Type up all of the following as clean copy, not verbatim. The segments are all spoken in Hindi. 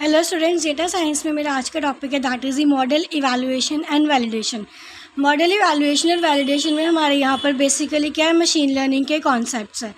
हेलो स्टूडेंट्स, डेटा साइंस में मेरा आज का टॉपिक है that is the model evaluation and validation. Model evaluation और वैलिडेशन में हमारे यहाँ पर बेसिकली क्या है, मशीन लर्निंग के कॉन्सेप्ट्स हैं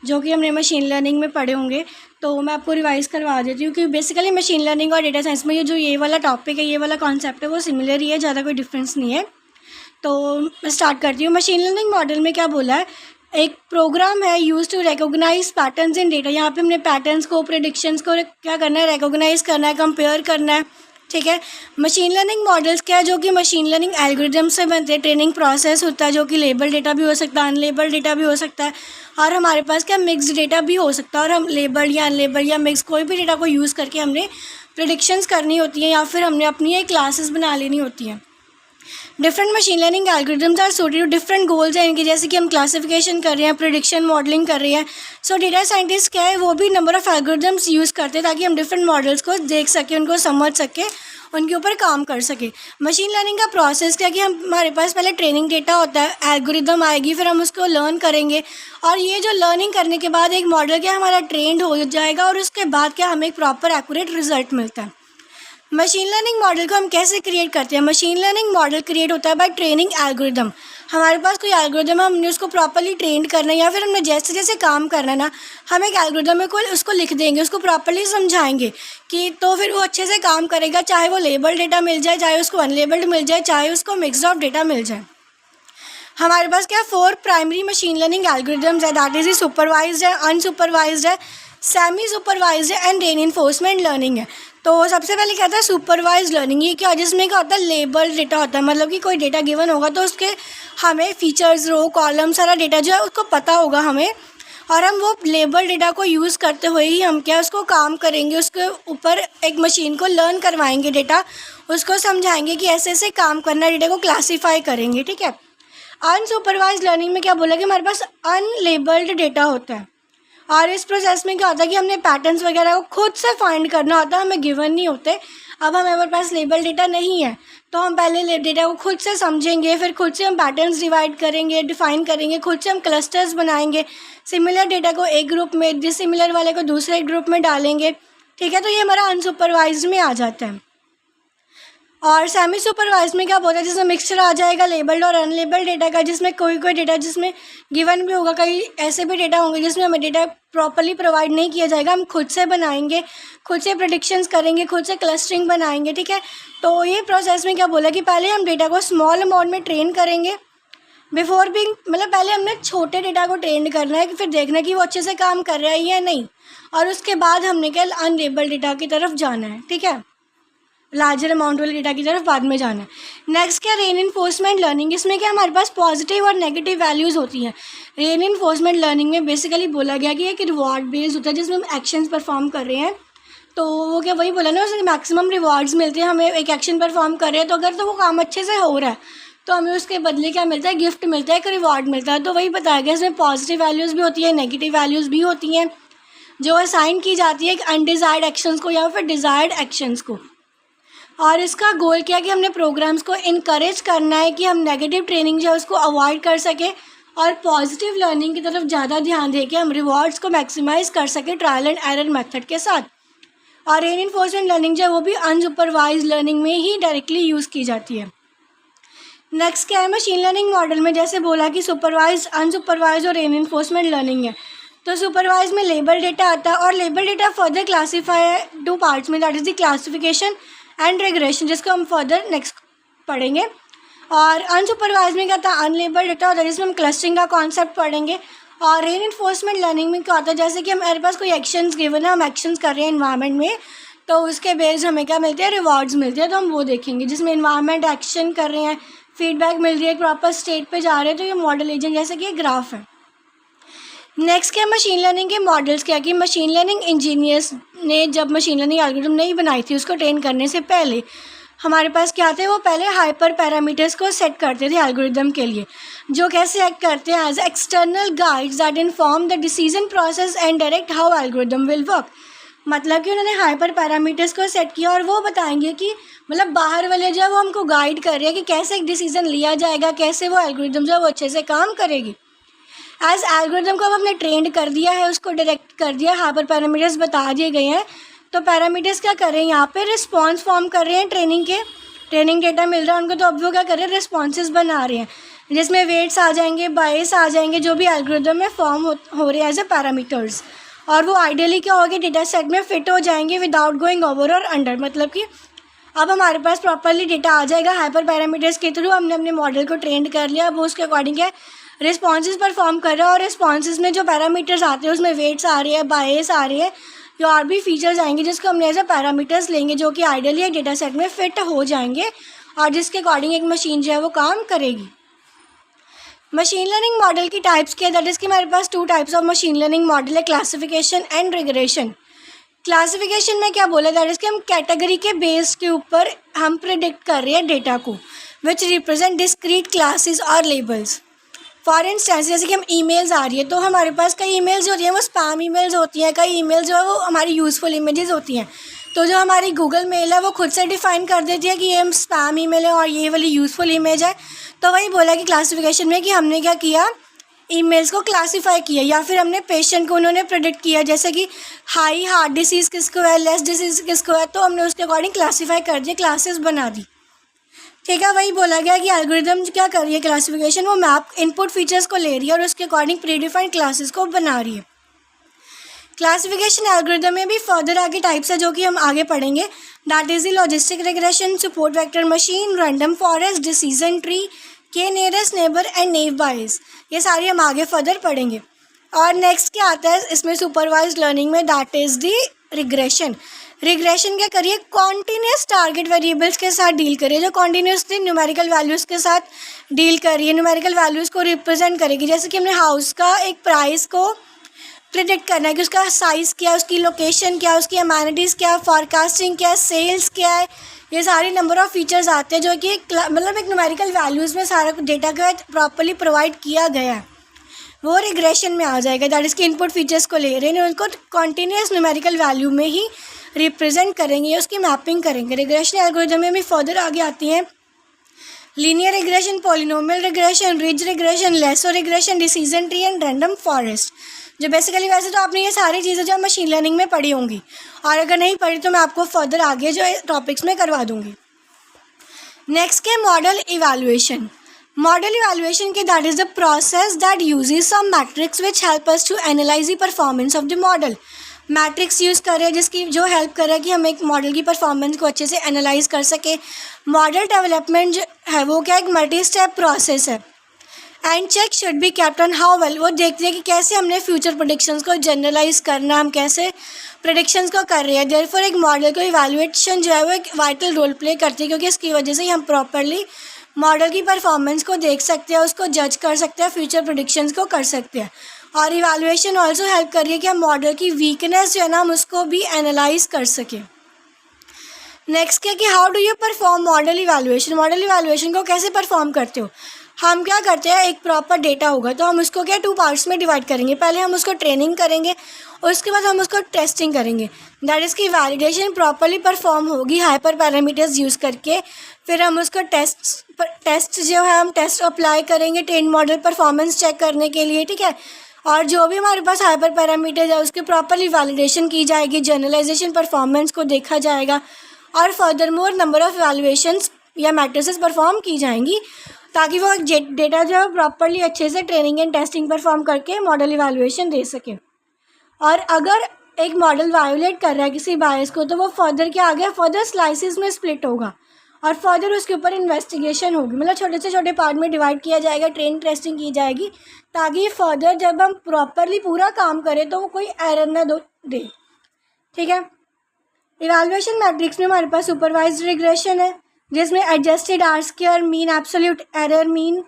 जो कि हमने मशीन लर्निंग में पढ़े होंगे। तो मैं आपको रिवाइज करवा देती हूँ कि बेसिकली मशीन लर्निंग और डेटा साइंस में ये वाला टॉपिक है, ये वाला कॉन्सेप्ट है वो सिमिलर ही है, ज़्यादा कोई डिफरेंस नहीं है। तो मैं स्टार्ट करती हूँ। मशीन लर्निंग मॉडल में क्या बोला है, एक प्रोग्राम है use to recognise patterns in data. यहाँ पे हमने पैटर्न्स को, प्रेडिक्शंस को क्या करना है, रिकॉग्नाइज करना है, कंपेयर करना है। ठीक है। मशीन लर्निंग मॉडल्स क्या है, जो कि मशीन लर्निंग एल्गोरिदम से बनते हैं। ट्रेनिंग प्रोसेस होता है जो कि लेबल डेटा भी हो सकता है, अनलेबल डेटा भी हो सकता है, और हमारे पास क्या मिक्स्ड डेटा भी हो सकता है। और हम लेबल या अनलेबल या मिक्स कोई भी डेटा को यूज़ करके हमने प्रेडिक्शंस करनी होती है या फिर हमने अपनी एक क्लासेस बना लेनी होती हैं। Different machine learning algorithms are suited to different goals हैं इनके, जैसे कि हम क्लासिफिकेशन कर रहे हैं, प्रेडिक्शन मॉडलिंग कर रहे हैं। सो डेटा साइंटिस्ट क्या है, वो भी नंबर ऑफ़ एल्गोरिदम्स यूज़ करते हैं ताकि हम डिफरेंट मॉडल्स को देख सकें, उनको समझ सकें, उनके ऊपर काम कर सके। मशीन लर्निंग का प्रोसेस क्या कि हमारे पास पहले ट्रेनिंग डेटा होता है, एल्गोरिदम आएगी, फिर हम उसको लर्न करेंगे, और ये जो लर्निंग करने के बाद एक मॉडल क्या हमारा ट्रेंड हो जाएगा, और उसके बाद क्या हमें एक प्रॉपर एक्यूरेट रिजल्ट मिलता है। मशीन लर्निंग मॉडल को हम कैसे क्रिएट करते हैं? मशीन लर्निंग मॉडल क्रिएट होता है बाय ट्रेनिंग एल्गोरिदम। हमारे पास कोई एल्गोरिदम है, हमने उसको प्रॉपर्ली ट्रेन करना है, या फिर हमने जैसे जैसे काम करना है ना, हम एक एल्गोरिदम में को उसको लिख देंगे, उसको प्रॉपर्ली समझाएंगे कि तो फिर वो अच्छे से काम करेगा, चाहे वो लेबल डेटा मिल जाए, चाहे उसको अनलेबल्ड मिल जाए, चाहे उसको मिक्स्ड ऑफ डेटा मिल जाए। हमारे पास क्या 4 प्राइमरी मशीन लर्निंग एल्गोरिदम्स है, दैट इज़ सुपरवाइज्ड है, अनसुपरवाइज्ड है, सेमी सुपरवाइज्ड है एंड रेनफोर्समेंट लर्निंग है। तो सबसे पहले क्या होता है सुपरवाइज्ड लर्निंग। ये क्या, जिसमें क्या होता है लेबल डेटा होता है, मतलब कि कोई डेटा गिवन होगा तो उसके हमें फीचर्स, रो, कॉलम, सारा डेटा जो है उसको पता होगा हमें, और हम वो लेबल डेटा को यूज़ करते हुए ही हम क्या उसको काम करेंगे, उसके ऊपर एक मशीन को लर्न करवाएंगे डेटा, उसको समझाएंगे कि ऐसे ऐसे काम करना, डेटा को क्लासीफाई करेंगे। ठीक है। अनसुपरवाइज्ड लर्निंग में क्या बोला कि हमारे पास अनलेबल्ड डेटा होता है, और इस प्रोसेस में क्या होता है कि हमने पैटर्न्स वगैरह को खुद से फाइंड करना होता है, हमें गिवन नहीं होते। अब हमारे पास लेबल डेटा नहीं है तो हम पहले डेटा को खुद से समझेंगे, फिर खुद से हम पैटर्न्स डिवाइड करेंगे, डिफाइन करेंगे, खुद से हम क्लस्टर्स बनाएंगे, सिमिलर डेटा को एक ग्रुप में, डिसिमिलर वाले को दूसरे ग्रुप में डालेंगे। ठीक है। तो ये हमारा अनसुपरवाइज्ड में आ जाता है। और सेमी सुपरवाइज में क्या बोलता है, जिसमें मिक्सचर आ जाएगा लेबल्ड और अनलेबल्ड डेटा का, जिसमें कोई डेटा जिसमें गिवन भी होगा, कई ऐसे भी डेटा होंगे जिसमें हमें डेटा प्रॉपर्ली प्रोवाइड नहीं किया जाएगा, हम खुद से बनाएंगे, खुद से प्रेडिक्शंस करेंगे, खुद से क्लस्टरिंग बनाएंगे। ठीक है। तो ये प्रोसेस में क्या बोला कि पहले हम डेटा को स्मॉल अमाउंट में ट्रेन करेंगे बिफोर बिंग, मतलब पहले हमने छोटे डेटा को ट्रेन करना है कि फिर देखना कि वो अच्छे से काम कर रहा है या नहीं, और उसके बाद हमने क्या अनलेबल्ड डेटा की तरफ जाना है। ठीक है। लार्जर अमाउंट वाले डेटा की तरफ बाद में जाना है। नेक्स्ट क्या, रेनफोर्समेंट लर्निंग। इसमें क्या हमारे पास पॉजिटिव और नेगेटिव वैल्यूज़ होती हैं। रेनफोर्समेंट लर्निंग में बेसिकली बोला गया कि एक रिवॉर्ड बेस्ड होता है, जिसमें हम एक्शंस परफॉर्म कर रहे हैं, तो वो क्या वही बोला ना, उसमें मैक्सिमम रिवॉर्ड्स मिलते हैं। हमें एक एक्शन परफॉर्म कर रहे हैं तो अगर तो वो काम अच्छे से हो रहा है तो हमें उसके बदले क्या मिलता है, गिफ्ट मिलता है, एक रिवॉर्ड मिलता है। तो वही बताया गया, इसमें पॉजिटिव वैल्यूज़ भी होती है, नेगेटिव वैल्यूज़ भी होती हैं, जो असाइन की जाती है अनडिज़ायर्ड एक्शंस को या फिर डिज़ायर्ड एक्शंस को। और इसका गोल क्या कि हमने प्रोग्राम्स को इनकरेज करना है कि हम नेगेटिव ट्रेनिंग जो है उसको अवॉइड कर सकें और पॉजिटिव लर्निंग की तरफ ज़्यादा ध्यान दें कि हम रिवॉर्ड्स को मैक्सिमाइज़ कर सकें ट्रायल एंड एरर मेथड के साथ। और रेनफोर्समेंट लर्निंग जो है वो भी अनसुपरवाइज लर्निंग में ही डायरेक्टली यूज़ की जाती है। नेक्स्ट क्या है, मशीन लर्निंग मॉडल में जैसे बोला कि सुपरवाइज, अनसुपरवाइज और रेनफोर्समेंट लर्निंग है। तो सुपरवाइज में लेबल डेटा आता है, और लेबल डेटा फर्दर क्लासीफाई है 2 पार्ट्स में, that is the classification and regression, जिसको हम फर्दर नेक्स्ट पढ़ेंगे। और अनसुपरवाइज में क्या था, अनलेबल्ड डेटा होता है, जिसमें हम क्लस्टरिंग का कॉन्सेप्ट पढ़ेंगे। और रेनफोर्समेंट लर्निंग में क्या होता है, जैसे कि हमारे पास कोई एक्शंस गिवन है, हम एक्शंस कर रहे हैं एनवायरनमेंट में, तो उसके बेस्ड हमें क्या मिलते हैं, रिवॉर्ड्स मिलते हैं, तो हम वो देखेंगे। जिसमें एनवायरनमेंट एक्शन कर रहे हैं, फीडबैक मिल रही है, एक प्रॉपर स्टेट पे जा रहे हैं, तो ये मॉडल एजेंट जैसे कि ग्राफ है। नेक्स्ट क्या, मशीन लर्निंग के मॉडल्स क्या कि मशीन लर्निंग इंजीनियर्स ने जब मशीन लर्निंग एल्गोरिथम नहीं बनाई थी, उसको ट्रेन करने से पहले हमारे पास क्या थे, वो पहले हाइपर पैरामीटर्स को सेट करते थे एल्गोरिथम के लिए, जो कैसे एक्ट करते हैं as external guides that inform the decision process and direct how algorithm will work. मतलब कि उन्होंने हाइपर पैरामीटर्स को सेट किया और वो बताएंगे कि मतलब बाहर वाले जो है वो हमको गाइड कर रहे हैं कि कैसे एक डिसीजन लिया जाएगा, कैसे वो एल्गोरिथम जो है वो अच्छे से काम करेगी। एज एल्गोरिथम को अब हमने ट्रेंड कर दिया है, उसको डायरेक्ट कर दिया, हाइपर पैरामीटर्स बता दिए गए हैं, तो पैरामीटर्स क्या कर रहे हैं, यहाँ पे रिस्पॉन्स फॉर्म कर रहे हैं, ट्रेनिंग डेटा मिल रहा है उनको, तो अब वो क्या कर रहे हैं, रिस्पॉन्सेज बना रहे हैं जिसमें वेट्स आ जाएंगे, बायस आ जाएंगे, जो भी एल्गोरिदम में फॉर्म हो रहे हैं एज ए पैरामीटर्स, और वो आइडियली क्या होगा, डेटा सेट में फिट हो जाएंगे विदाउट गोइंग ओवर और अंडर। मतलब कि अब हमारे पास प्रॉपरली डेटा आ जाएगा हाइपर पैरामीटर्स के थ्रू, हमने अपने मॉडल को ट्रेन कर लिया, अब वो उसके अकॉर्डिंग है रिस्पॉन्सेज परफॉर्म कर रहा है, और रिस्पॉन्सेज में जो पैरामीटर्स आते हैं उसमें वेट्स आ रही है, बायस आ रही है, या और भी फीचर्स आएंगे जिसको हमने एज ए पैरामीटर्स लेंगे, जो कि आइडियली एक डेटा सेट में फिट हो जाएंगे और जिसके अकॉर्डिंग एक मशीन जो है वो काम करेगी। मशीन लर्निंग मॉडल की टाइप्स क्या है, दैट इज़ कि हमारे पास 2 types of machine learning model है, क्लासिफिकेशन एंड रिग्रेशन। क्लासिफिकेशन में क्या बोला, दैट इज़ कि हम कैटेगरी के बेस के ऊपर हम प्रिडिक्ट कर रहे हैं डेटा को, विच रिप्रेजेंट डिस्क्रीट क्लासेस और लेबल्स। फॉर इंस्टेंस जैसे कि हम ईमेल्स आ रही है, तो हमारे पास कई ईमेल्स होती हैं वो स्पैम ईमेल्स होती हैं, कई ईमेल्स जो है वो हमारी यूज़फुल इमेजेस होती हैं। तो जो हमारी गूगल मेल है वो खुद से डिफ़ाइन कर देती है कि ये स्पैम ईमेल है और ये वाली यूज़फुल इमेज है। तो वही बोला कि क्लासिफिकेशन में कि हमने क्या किया, ईमेल्स को क्लासीफाई किया, या फिर हमने पेशेंट को उन्होंने प्रेडिक्ट किया, जैसे कि हाई हार्ट डिसीज़ किसको है, लेस डिसीज़ किसको है, तो हमने उसके अकॉर्डिंग क्लासीफाई कर दिया, क्लासेस बना दी। ठीक है, वही बोला गया कि एल्गोरिदम क्या कर रही है क्लासिफिकेशन, वो मैप इनपुट फीचर्स को ले रही है और उसके अकॉर्डिंग प्रीडिफाइंड क्लासेस को बना रही है। क्लासिफिकेशन एल्गोरिदम में भी फर्दर आगे टाइप्स है जो कि हम आगे पढ़ेंगे, that is the logistic regression, support vector machine, random forest, decision tree, के नियरेस्ट नेबर एंड नेव बायस, ये सारी हम आगे फर्दर पढ़ेंगे। और नेक्स्ट क्या आता है इसमें सुपरवाइज्ड लर्निंग में, that is the regression. Regression क्या करिए, कॉन्टीन्यूस टारगेट वेरिएबल्स के साथ डील करिए, जो कॉन्टीन्यूसली न्यूमेरिकल वैल्यूज़ के साथ डील करिए, न्यूमेरिकल वैल्यूज़ को रिप्रेजेंट करेगी। जैसे कि हमने हाउस का एक प्राइस को प्रिडिक्ट करना है कि उसका साइज़ क्या है, उसकी लोकेशन क्या है, उसकी अमेनिटीज़ क्या है, फॉरकास्टिंग क्या है, सेल्स क्या है, ये सारे नंबर ऑफ़ फीचर्स आते हैं जो कि मतलब एक न्यूमेरिकल वैल्यूज़ में सारा डेटा का प्रॉपर्ली प्रोवाइड किया गया है, वो रिग्रेशन में आ जाएगा। दैट इज़ कि इनपुट फीचर्स को ले रहे हैं, उनको कॉन्टीन्यूस न्यूमेरिकल वैल्यू में ही रिप्रेजेंट करेंगे, उसकी मैपिंग करेंगे। रिग्रेशन एल्गोरिदम में भी फर्दर आगे आती हैं linear regression, polynomial regression, ridge regression, lasso regression, decision tree and random forest, जो बेसिकली वैसे तो आपने ये सारी चीज़ें जो मशीन लर्निंग में पढ़ी होंगी, और अगर नहीं पढ़ी तो मैं आपको फर्दर आगे जो टॉपिक्स में करवा दूँगी। नेक्स्ट के मॉडल इवैल्यूएशन। मॉडल इवैल्यूएशन के that is the process that uses some metrics which help us to analyse the performance of the model. Metrics use करें जिसकी जो हेल्प करे कि हम एक मॉडल की परफॉर्मेंस को अच्छे से एनालाइज कर सके। मॉडल डेवलपमेंट जो है वो क्या एक मल्टी स्टेप प्रोसेस है, and check should be kept on how well, वो देखते हैं कि कैसे हमने फ्यूचर प्रेडिक्शंस को जनरलाइज करना, हम कैसे प्रेडिक्शंस को कर रहे हैं। देयरफॉर एक मॉडल को इवैल्यूएशन जो है वो एक वाइटल रोल प्ले करती है, क्योंकि इसकी वजह से ही हम प्रॉपरली मॉडल की परफॉर्मेंस को देख सकते हैं, उसको जज कर सकते हैं, फ्यूचर प्रेडिक्शंस को कर सकते हैं। और इवैल्यूएशन ऑल्सो हेल्प कर रही है कि हम मॉडल की वीकनेस जो है ना हम उसको भी एनालाइज कर सकें। नेक्स्ट क्या कि how do you perform model evaluation. Model evaluation को कैसे परफॉर्म करते हो, हम क्या करते हैं, एक प्रॉपर डेटा होगा तो हम उसको क्या 2 पार्ट्स में डिवाइड करेंगे। पहले हम उसको ट्रेनिंग करेंगे, उसके बाद हम उसको टेस्टिंग करेंगे, दैट इज़ कि वैलिडेशन प्रॉपरली परफॉर्म होगी हाइपर पैरामीटर्स यूज़ करके। फिर हम उसको टेस्ट जो है हम टेस्ट अप्लाई करेंगे ट्रेन मॉडल परफॉर्मेंस चेक करने के लिए, ठीक है। और जो भी हमारे पास हाइपर पैरामीटर्स है उसकी प्रॉपरली वैलिडेशन की जाएगी, जनरलाइजेशन परफॉर्मेंस को देखा जाएगा, और further more number of valuations या मैट्रिसेस परफॉर्म की जाएंगी, ताकि वो डेटा जो है प्रॉपरली अच्छे से ट्रेनिंग एंड टेस्टिंग परफॉर्म करके मॉडल इवैल्यूएशन दे सके। और अगर एक मॉडल वायोलेट कर रहा है किसी बायस को, तो वो फर्दर क्या आ गया, फर्दर स्लाइसिस में स्प्लिट होगा और फर्दर उसके ऊपर इन्वेस्टिगेशन होगी, मतलब छोटे से छोटे पार्ट में डिवाइड किया जाएगा, ट्रेन टेस्टिंग की जाएगी, ताकि फर्दर जब हम प्रॉपरली पूरा काम करें तो वो कोई एरर ना दे, ठीक है। इवैल्यूएशन मैट्रिक्स में हमारे पास सुपरवाइज्ड रिग्रेशन है, जिसमें adjusted R square, mean absolute error, mean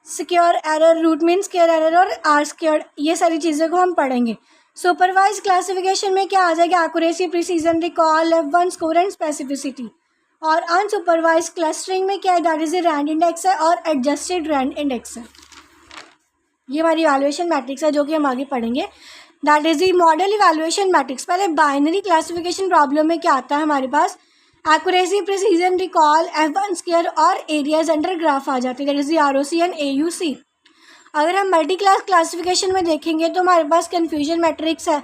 square error, root mean square error और आर स्क्वायर, ये सारी चीज़ों को हम पढ़ेंगे। सुपरवाइज क्लासिफिकेशन में क्या आ जाएगा, accuracy, precision, recall, F1 score and specificity. और अनसुपरवाइज क्लस्टरिंग में क्या है, दैट इज़ रैंड इंडेक्स है और एडजस्टेड रैंड इंडेक्स है। ये हमारी इवैल्यूएशन मैट्रिक्स है जो कि हम आगे पढ़ेंगे, that is the model evaluation matrix. पहले बाइनरी क्लासिफिकेशन प्रॉब्लम में क्या आता है हमारे पास, accuracy, precision, recall, F1 square और एरियाज अंडर ग्राफ आ जाती है, that is the ROC and AUC। अगर हम मल्टी क्लास क्लासिफिकेशन में देखेंगे तो हमारे पास कन्फ्यूजन मैट्रिक्स है,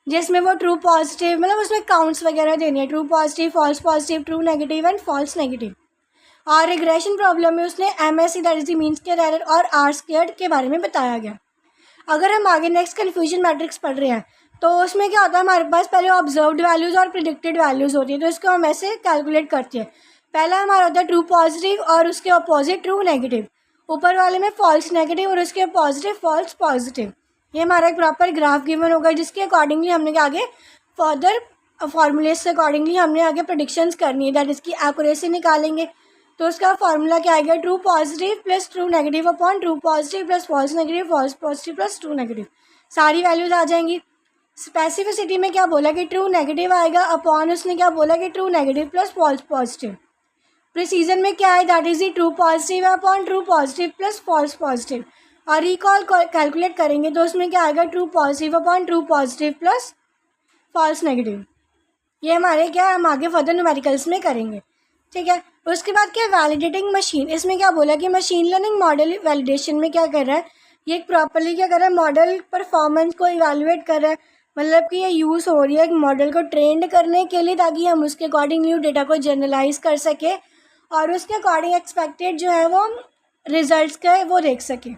जिसमें वो ट्रू पॉजिटिव मतलब उसमें काउंट्स वगैरह देनी है, true positive, true negative and false negative. और रिग्रेशन प्रॉब्लम में उसने MSE that is the mean square error और R स्क्वायर्ड के बारे में बताया गया। अगर हम आगे नेक्स्ट कन्फ्यूजन मैट्रिक्स पढ़ रहे हैं तो उसमें क्या होता है, हमारे पास पहले ऑब्जर्व्ड वैल्यूज़ और प्रिडिक्टेड वैल्यूज़ होती है, तो इसको हम ऐसे कैलकुलेट करते हैं। पहला हमारा होता है ट्रू पॉजिटिव और उसके अपोजिट ट्रू नेगेटिव, ऊपर वाले में फॉल्स नेगेटिव और उसके पॉजिटिव फॉल्स पॉजिटिव। ये हमारा एक प्रॉपर ग्राफ गिवन होगा जिसके अकॉर्डिंगली हमने आगे फर्दर फॉर्मूलेज से अकॉर्डिंगली हमने आगे प्रेडिक्शंस करनी है, दैट इसकी एक्यूरेसी निकालेंगे। तो उसका फार्मूला क्या आएगा, true positive plus true negative upon true positive plus false positive plus true negative, सारी वैल्यूज आ जाएंगी। स्पेसिफिसिटी में क्या बोला कि ट्रू नेगेटिव आएगा अपॉन उसने क्या बोला कि true negative plus false positive. Precision में क्या है, that is the true positive upon true positive plus false positive. और रिकॉल कैलकुलेट करेंगे तो उसमें क्या आएगा, true positive upon true positive plus false negative. ये हमारे क्या हम आगे फर्दर न्यूमेरिकल्स में करेंगे, ठीक है। उसके बाद क्या वैलिडेटिंग मशीन, इसमें क्या बोला कि मशीन लर्निंग मॉडल वैलिडेशन में क्या कर रहा है, ये प्रॉपर्ली क्या कर रहा है, मॉडल परफॉर्मेंस को इवैल्यूएट कर रहा है। मतलब कि ये यूज़ हो रही है एक मॉडल को ट्रेंड करने के लिए ताकि हम उसके अकॉर्डिंग न्यू डेटा को जनरलाइज कर सके और उसके अकॉर्डिंग एक्सपेक्टेड जो है वो रिजल्ट्स का वो देख सके।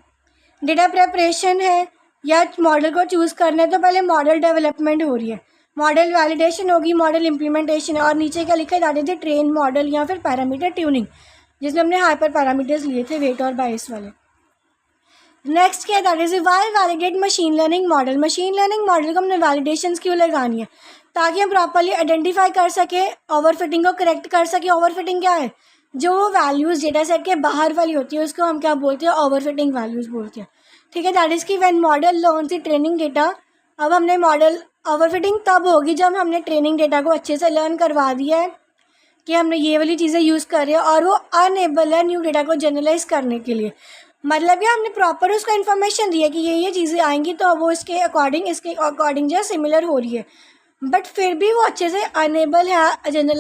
डेटा प्रेपरेशन है या मॉडल को चूज़ करना है तो पहले मॉडल डेवलपमेंट हो रही है, मॉडल वैलिडेशन होगी, मॉडल इम्प्लीमेंटेशन है, और नीचे क्या लिखा है, that is the train model या फिर पैरामीटर ट्यूनिंग, जिसमें हमने हाइपर पैरामीटर्स लिए थे वेट और बायस वाले। नेक्स्ट क्या है, that is why validate machine learning model. Machine learning model को हमने वैलिडेशन क्यों लगानी है, ताकि हम प्रॉपरली आइडेंटिफाई कर सके, ओवरफिटिंग को करेक्ट कर सके। ओवरफिटिंग क्या है, जो वैल्यूज़ डेटा सेट के बाहर वाली होती है उसको हम क्या बोलते हैं, ओवरफिटिंग वैल्यूज़ बोलते हैं, ठीक है। दैट इज़ की when model learns the training data. अब हमने मॉडल ओवरफिटिंग तब होगी जब हमने ट्रेनिंग डेटा को अच्छे से लर्न करवा दिया है कि हमने ये वाली चीज़ें यूज़ कर रहे हैं और वो अनएबल है न्यू डेटा को जनरलाइज करने के लिए। मतलब कि हमने प्रॉपर उसको इन्फॉर्मेशन दी है कि ये चीज़ें आएंगी तो वो इसके अकॉर्डिंग जो है सिमिलर हो रही है, बट फिर भी वो अच्छे से अनएबल है जनरलाइज